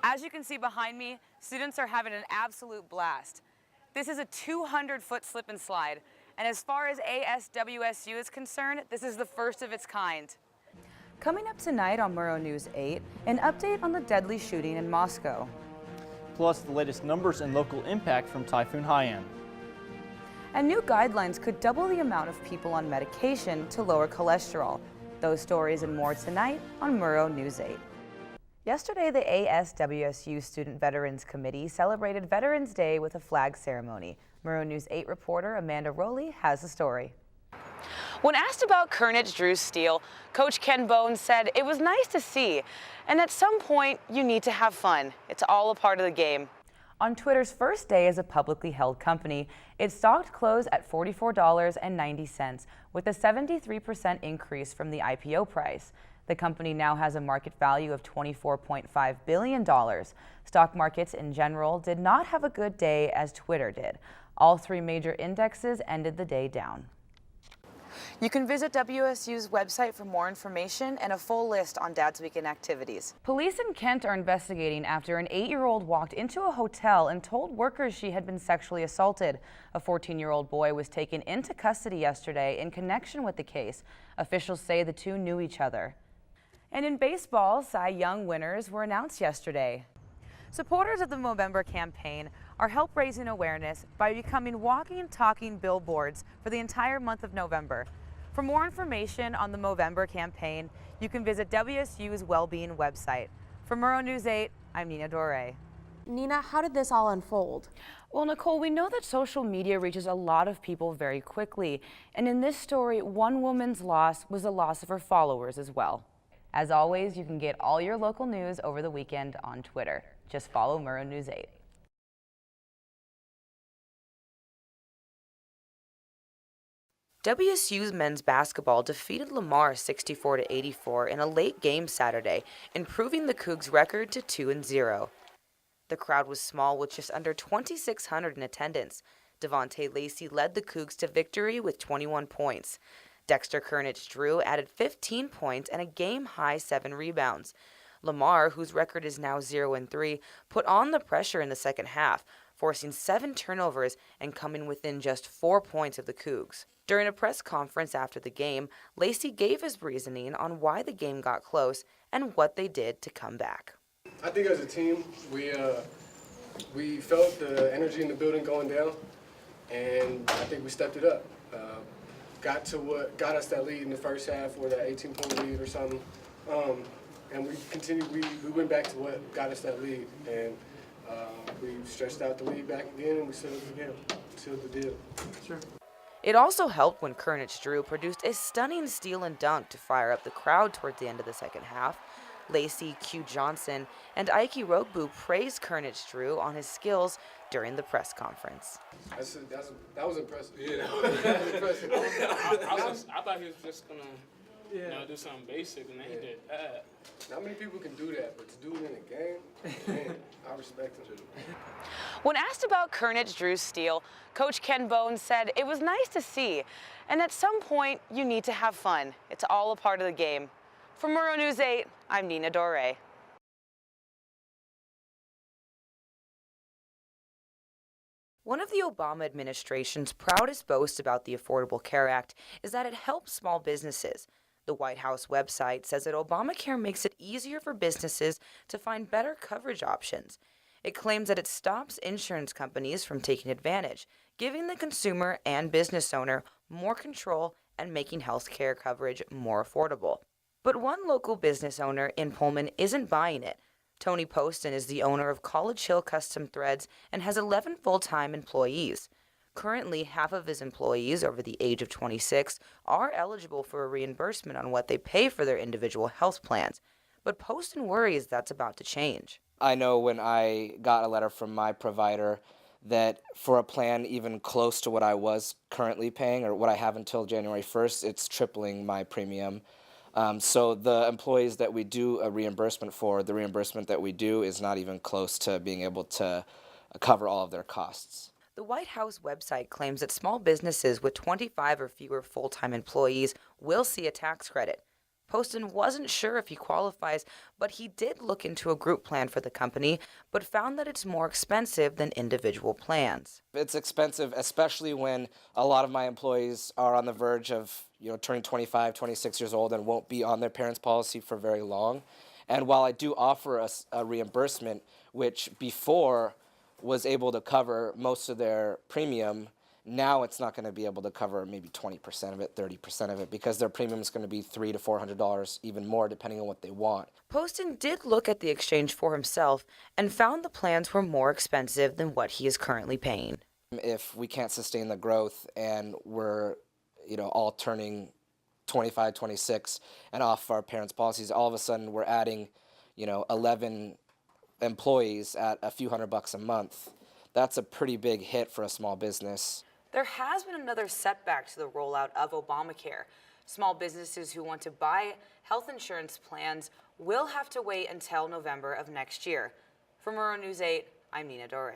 As you can see behind me, students are having an absolute blast. This is a 200-foot slip and slide, and as far as ASWSU is concerned, this is the first of its kind. Coming up tonight on Murrow News 8, an update on the deadly shooting in Moscow. Plus the latest numbers and local impact from Typhoon Haiyan. And new guidelines could double the amount of people on medication to lower cholesterol. Those stories and more tonight on Murrow News 8. Yesterday, the ASWSU Student Veterans Committee celebrated Veterans Day with a flag ceremony. Murrow News 8 reporter Amanda Rowley has the story. When asked about Kernich Drew's steal, Coach Ken Bones said it was nice to see, and at some point you need to have fun. It's all a part of the game. On Twitter's first day as a publicly held company, its stock closed at $44.90, with a 73% increase from the IPO price. The company now has a market value of $24.5 billion. Stock markets in general did not have a good day as Twitter did. All three major indexes ended the day down. You can visit WSU's website for more information and a full list on Dad's Weekend activities. Police in Kent are investigating after an 8-year-old walked into a hotel and told workers she had been sexually assaulted. A 14-year-old boy was taken into custody yesterday in connection with the case. Officials say the two knew each other. And in baseball, Cy Young winners were announced yesterday. Supporters of the Movember campaign are help raising awareness by becoming walking and talking billboards for the entire month of November. For more information on the Movember campaign, you can visit WSU's Wellbeing website. For Murrow News 8, I'm Nina Dore. Nina, how did this all unfold? Well, Nicole, we know that social media reaches a lot of people very quickly. And in this story, one woman's loss was the loss of her followers as well. As always, you can get all your local news over the weekend on Twitter. Just follow Murrow News 8. WSU's men's basketball defeated Lamar 64-84 in a late game Saturday, improving the Cougs' record to 2-0. The crowd was small with just under 2,600 in attendance. Devontae Lacey led the Cougs to victory with 21 points. Dexter Kernich Drew added 15 points and a game-high 7 rebounds. Lamar, whose record is now 0-3, put on the pressure in the second half, forcing 7 turnovers and coming within just 4 points of the Cougs. During a press conference after the game, Lacey gave his reasoning on why the game got close and what they did to come back. I think as a team, we felt the energy in the building going down, and I think we stepped it up. Got to what got us that lead in the first half, or that 18-point lead or something. And we continued, we went back to what got us that lead. And we stretched out the lead back again, and we sealed the deal. Sure. It also helped when Kernich Drew produced a stunning steal and dunk to fire up the crowd towards the end of the second half. Lacey, Q Johnson, and Ike Rogbu praised Kernich Drew on his skills during the press conference. That was impressive. Yeah, that was impressive. I thought he was just going to do something basic, and then he did that. Not many people can do that, but to do it in a game, man, I respect him. When asked about Kernich Drew's steal, Coach Ken Bones said it was nice to see, and at some point you need to have fun. It's all a part of the game. For Murrow News 8, I'm Nina Dore. One of the Obama administration's proudest boasts about the Affordable Care Act is that it helps small businesses. The White House website says that Obamacare makes it easier for businesses to find better coverage options. It claims that it stops insurance companies from taking advantage, giving the consumer and business owner more control and making health care coverage more affordable. But one local business owner in Pullman isn't buying it. Tony Poston is the owner of College Hill Custom Threads and has 11 full-time employees. Currently, half of his employees over the age of 26 are eligible for a reimbursement on what they pay for their individual health plans. But Poston worries that's about to change. I know when I got a letter from my provider that for a plan even close to what I was currently paying or what I have until January 1st, it's tripling my premium. So the employees that we do a reimbursement for, the reimbursement that we do is not even close to being able to cover all of their costs. The White House website claims that small businesses with 25 or fewer full-time employees will see a tax credit. Poston wasn't sure if he qualifies, but he did look into a group plan for the company, but found that it's more expensive than individual plans. It's expensive, especially when a lot of my employees are on the verge of, turning 25, 26 years old and won't be on their parents' policy for very long. And while I do offer a reimbursement, which before was able to cover most of their premium, now it's not going to be able to cover maybe 20% of it, 30% of it, because their premium is going to be $300 to $400, even more, depending on what they want. Poston did look at the exchange for himself and found the plans were more expensive than what he is currently paying. If we can't sustain the growth and we're, all turning 25, 26 and off our parents' policies, all of a sudden we're adding, 11 employees at a few $100 a month. That's a pretty big hit for a small business. There has been another setback to the rollout of Obamacare. Small businesses who want to buy health insurance plans will have to wait until November of next year. For Murrow News 8, I'm Nina Dore.